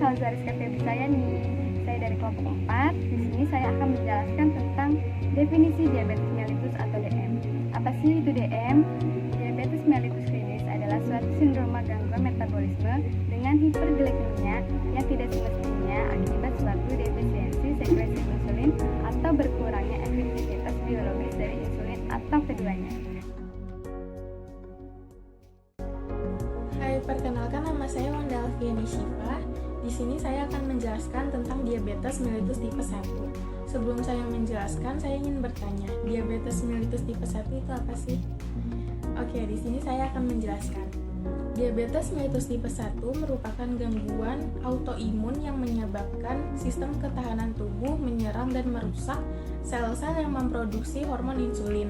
Salza Rizka Febrisayani. Saya dari kelompok 4. Di sini saya akan menjelaskan tentang definisi diabetes mellitus atau DM. Apa sih itu DM? Diabetes mellitus klinis adalah suatu sindroma gangguan metabolisme dengan hiperglikemia yang tidak semestinya akibat suatu defisiensi sekresi insulin atau berkurangnya efektivitas biologis dari insulin atau keduanya. Hai, perkenalkan nama saya Wanda Alfiani Syifa. Di sini saya akan menjelaskan tentang diabetes mellitus tipe 1. Sebelum saya menjelaskan, saya ingin bertanya, diabetes mellitus tipe 1 itu apa sih? Oke, di sini saya akan menjelaskan. Diabetes mellitus tipe 1 merupakan gangguan autoimun yang menyebabkan sistem ketahanan tubuh menyerang dan merusak sel-sel yang memproduksi hormon insulin.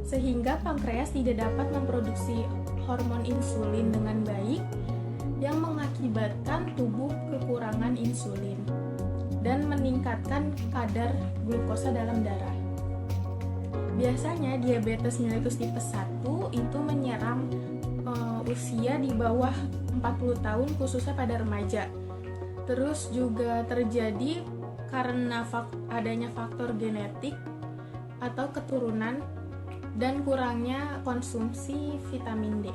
Sehingga pankreas tidak dapat memproduksi hormon insulin dengan baik yang mengakibatkan tubuh kekurangan insulin dan meningkatkan kadar glukosa dalam darah. Biasanya diabetes mellitus tipe 1 itu menyerang usia di bawah 40 tahun khususnya pada remaja. Terus juga terjadi karena adanya faktor genetik atau keturunan dan kurangnya konsumsi vitamin D.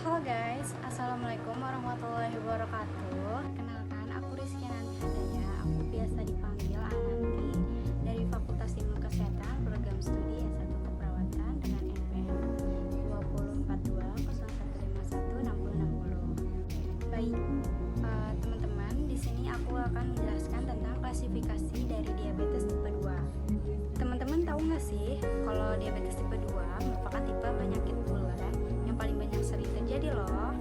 Halo guys, Assalamualaikum warahmatullahi wabarakatuh. Kenalkan, aku Rizky Nanti Hadaya. Aku biasa dipanggil Ananti dari Fakultas Ilmu Kesehatan Program Studi S1 Keperawatan dengan NPM 24201516060. Baik, teman-teman, di sini aku akan menjelaskan tentang klasifikasi dari diabetes tipe 2. Teman-teman tahu nggak sih kalau diabetes tipe 2 merupakan tipe penyakit gula yang paling banyak sering terjadi loh.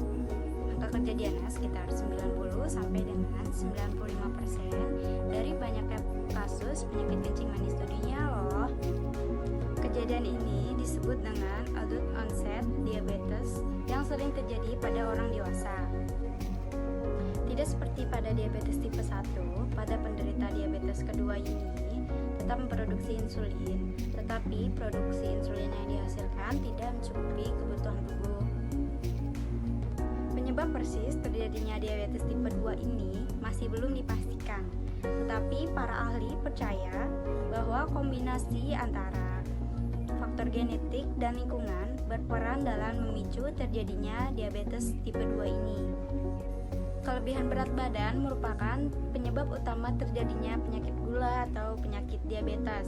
Angka kejadiannya sekitar 90 sampai dengan 95% dari banyaknya kasus penyakit kencing manis di dunia loh. Kejadian ini disebut dengan adult onset diabetes yang sering terjadi pada orang dewasa. Tidak seperti pada diabetes tipe 1, pada penderita diabetes kedua ini tetap memproduksi insulin, tetapi produksi insulin yang dihasilkan tidak mencukupi kebutuhan tubuh. Penyebab persis terjadinya diabetes tipe 2 ini masih belum dipastikan, tetapi para ahli percaya bahwa kombinasi antara faktor genetik dan lingkungan berperan dalam memicu terjadinya diabetes tipe 2 ini. Kelebihan berat badan merupakan penyebab utama terjadinya penyakit gula atau penyakit diabetes.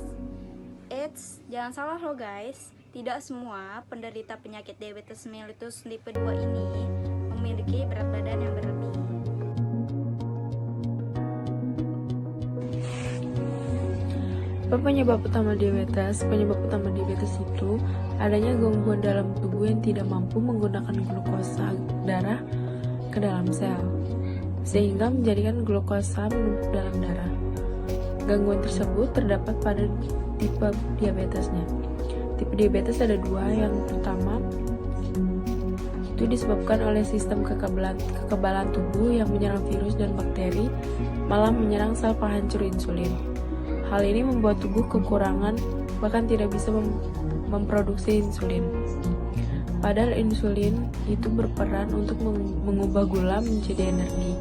Eits, jangan salah loh guys, tidak semua penderita penyakit diabetes mellitus tipe 2 ini memiliki berat badan yang berlebih. Penyebab utama diabetes itu adanya gangguan dalam tubuh yang tidak mampu menggunakan glukosa darah ke dalam sel, sehingga menjadikan glukosa menumpuk dalam darah. Gangguan tersebut terdapat pada tipe diabetesnya. Tipe diabetes ada dua. Yang pertama itu disebabkan oleh sistem kekebalan tubuh yang menyerang virus dan bakteri, malah menyerang sel penghancur insulin. Hal ini membuat tubuh kekurangan, bahkan tidak bisa memproduksi insulin. Padahal insulin itu berperan untuk mengubah gula menjadi energi.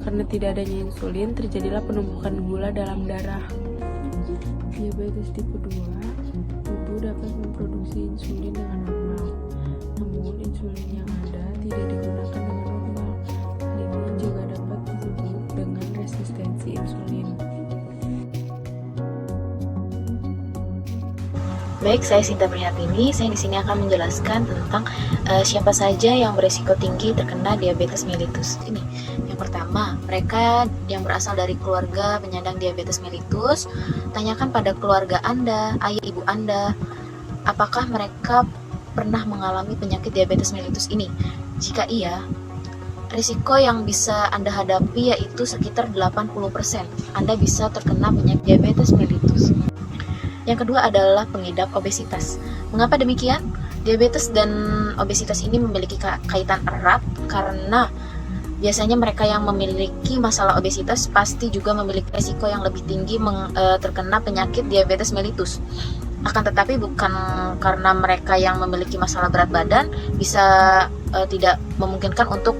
Karena tidak adanya insulin, terjadilah penumpukan gula dalam darah. Diabetes tipe 2, tubuh dapat memproduksi insulin dengan normal. Namun insulin yang ada tidak digunakan dengan normal. Hal ini juga dapat disebut dengan resistensi insulin. Baik, saya Sinta Prihatini. Saya di sini akan menjelaskan tentang siapa saja yang beresiko tinggi terkena diabetes mellitus. Ini yang pertama, mereka yang berasal dari keluarga penyandang diabetes mellitus. Tanyakan pada keluarga Anda, ayah ibu Anda, apakah mereka pernah mengalami penyakit diabetes mellitus ini. Jika iya, risiko yang bisa Anda hadapi yaitu sekitar 80%. Anda bisa terkena penyakit diabetes mellitus. Yang kedua adalah pengidap obesitas. Mengapa demikian? Diabetes dan obesitas ini memiliki kaitan erat karena biasanya mereka yang memiliki masalah obesitas pasti juga memiliki risiko yang lebih tinggi terkena penyakit diabetes mellitus. Akan tetapi bukan karena mereka yang memiliki masalah berat badan bisa tidak memungkinkan untuk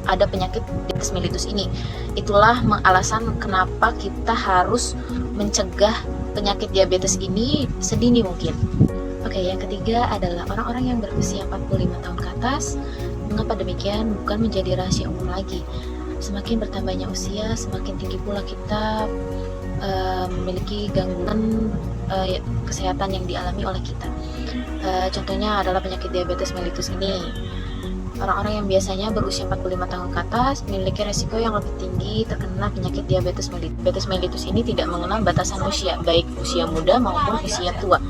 ada penyakit diabetes mellitus ini. Itulah alasan kenapa kita harus mencegah penyakit diabetes ini sedini mungkin. Oke, yang ketiga adalah orang-orang yang berusia 45 tahun ke atas. Mengapa demikian? Bukan menjadi rahasia umum lagi. Semakin bertambahnya usia, semakin tinggi pula kita memiliki gangguan kesehatan yang dialami oleh kita. Contohnya adalah penyakit diabetes mellitus ini. Orang-orang yang biasanya berusia 45 tahun ke atas memiliki resiko yang lebih tinggi terkena penyakit diabetes mellitus. Diabetes mellitus ini tidak mengenal batasan usia, baik usia muda maupun usia tua.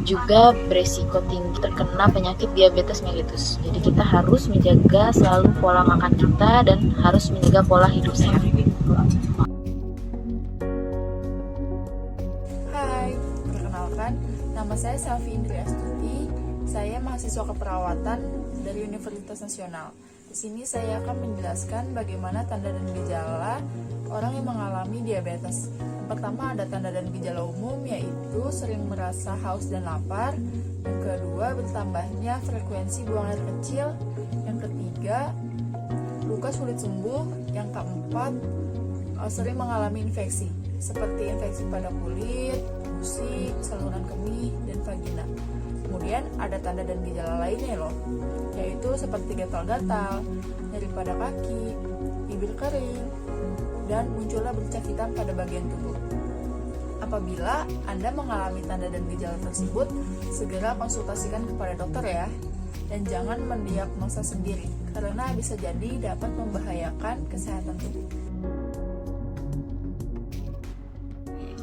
Juga beresiko tinggi terkena penyakit diabetes mellitus. Jadi kita harus menjaga selalu pola makan kita dan harus menjaga pola hidup sehat. Hai, perkenalkan, nama saya Selvi Indri Astuti. Saya mahasiswa keperawatan dari Universitas Nasional. Di sini saya akan menjelaskan bagaimana tanda dan gejala orang yang mengalami diabetes. Yang pertama ada tanda dan gejala umum, yaitu sering merasa haus dan lapar. Yang kedua, bertambahnya frekuensi buang air kecil. Yang ketiga, luka sulit sembuh. Yang keempat, sering mengalami infeksi, seperti infeksi pada kulit, gusi, saluran kemih, dan vagina. Kemudian ada tanda dan gejala lainnya loh, yaitu seperti gatal-gatal, nyeri pada kaki, bibir kering, dan munculnya bercak hitam pada bagian tubuh. Apabila Anda mengalami tanda dan gejala tersebut, segera konsultasikan kepada dokter ya, dan jangan mendiagnosa sendiri, karena bisa jadi dapat membahayakan kesehatan tubuh.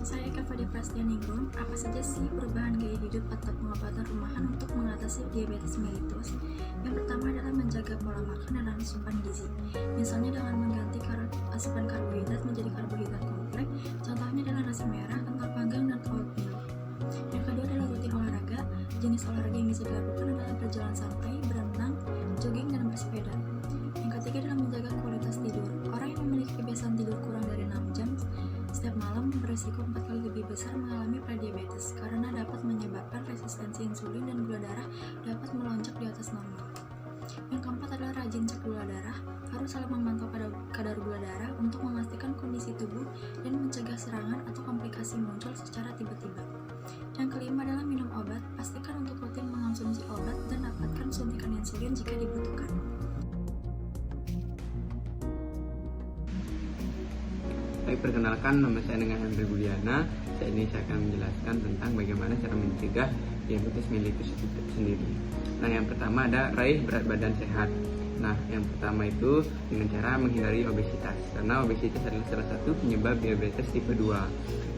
Saya Kavadi Prastianingrum. Apa saja sih perubahan gaya hidup atau pengobatan rumahan untuk mengatasi diabetes mellitus? Yang pertama adalah menjaga pola makan dan asupan gizi. Misalnya dengan mengganti asupan karbohidrat menjadi karbohidrat kompleks. Contohnya adalah nasi merah, kentang panggang, dan oatmeal. Yang kedua adalah rutin olahraga. Jenis olahraga yang bisa dilakukan adalah berjalan santai, berenang, jogging, dan bersepeda. Yang ketiga adalah menjaga kualitas tidur. Orang yang memiliki kebiasaan tidur kurang dari 6 jam setiap malam berisiko 4 kali lebih besar mengalami prediabetes karena dapat menyebabkan resistensi insulin dan gula darah dapat melonjak di atas normal. Yang keempat adalah rajin cek gula darah. Harus selalu memantau kadar gula darah untuk memastikan kondisi tubuh dan mencegah serangan atau komplikasi muncul secara tiba-tiba. Yang kelima adalah minum obat. Pastikan untuk rutin mengonsumsi obat dan dapatkan suntikan insulin jika dibutuhkan. Baik, perkenalkan, nama saya dengan Andri Budiana. Saat ini saya akan menjelaskan tentang bagaimana cara mencegah diabetes mellitus itu sendiri. Nah, yang pertama ada raih berat badan sehat. Nah, yang pertama itu dengan cara menghindari obesitas, karena obesitas adalah salah satu penyebab diabetes tipe 2.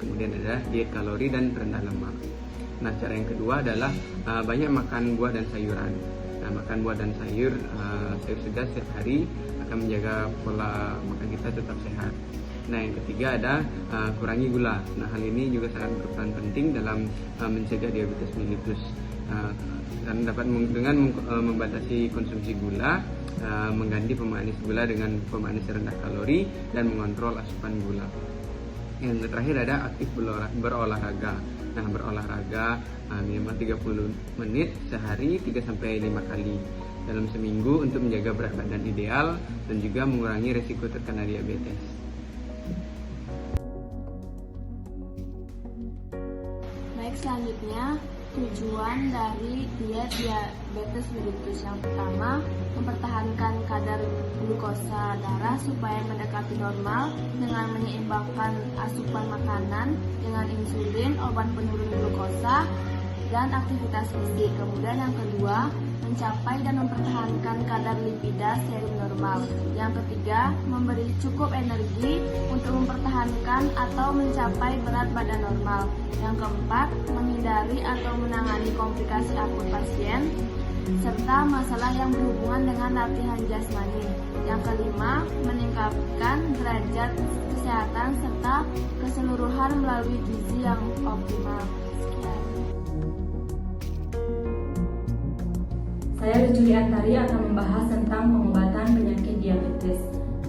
Kemudian ada diet kalori dan rendah lemak. Nah, cara yang kedua adalah banyak makan buah dan sayuran. Nah, makan buah dan sayur segar setiap hari akan menjaga pola makan kita tetap sehat. Nah, yang ketiga ada kurangi gula. Nah, hal ini juga sangat berperan penting dalam mencegah diabetes mellitus. Dan dapat dengan membatasi konsumsi gula, mengganti pemanis gula dengan pemanis rendah kalori, dan mengontrol asupan gula. Yang terakhir ada aktif berolahraga. Nah, berolahraga minimal 30 menit sehari 3-5 kali dalam seminggu untuk menjaga berat badan ideal dan juga mengurangi risiko terkena diabetes. Baik, selanjutnya tujuan dari diet diabetes mellitus. Yang pertama, mempertahankan kadar glukosa darah supaya mendekati normal dengan menyeimbangkan asupan makanan dengan insulin, obat penurun glukosa, dan aktivitas fisik. Kemudian yang kedua, mencapai dan mempertahankan kadar lipida serum normal. Yang ketiga, memberi cukup energi untuk mempertahankan atau mencapai berat badan normal. Yang keempat, menghindari atau menangani komplikasi akut pasien serta masalah yang berhubungan dengan latihan jasmani. Yang kelima, meningkatkan derajat kesehatan serta keseluruhan melalui gizi yang optimal. Sekian. Saya Juli Antari akan membahas tentang pengobatan penyakit diabetes.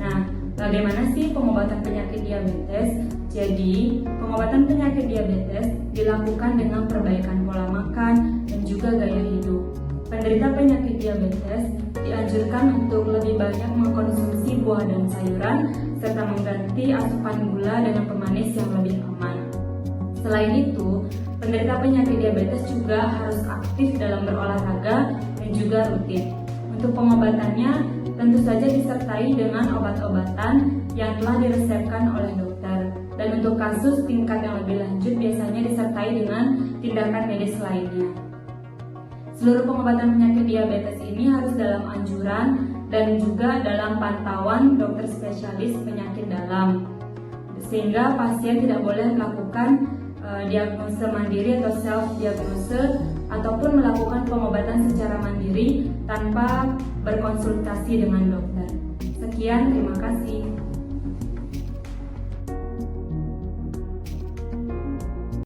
Nah, bagaimana sih pengobatan penyakit diabetes? Jadi, pengobatan penyakit diabetes dilakukan dengan perbaikan pola makan dan juga gaya hidup. Penderita penyakit diabetes dianjurkan untuk lebih banyak mengkonsumsi buah dan sayuran serta mengganti asupan gula dengan pemanis yang lebih aman. Selain itu, penderita penyakit diabetes juga harus aktif dalam berolahraga dan juga rutin. Untuk pengobatannya, tentu saja disertai dengan obat-obatan yang telah diresepkan oleh dokter. Dan untuk kasus tingkat yang lebih lanjut biasanya disertai dengan tindakan medis lainnya. Seluruh pengobatan penyakit diabetes ini harus dalam anjuran dan juga dalam pantauan dokter spesialis penyakit dalam. Sehingga pasien tidak boleh melakukan diagnosa mandiri atau self-diagnose ataupun melakukan pengobatan secara mandiri tanpa berkonsultasi dengan dokter. Sekian, terima kasih.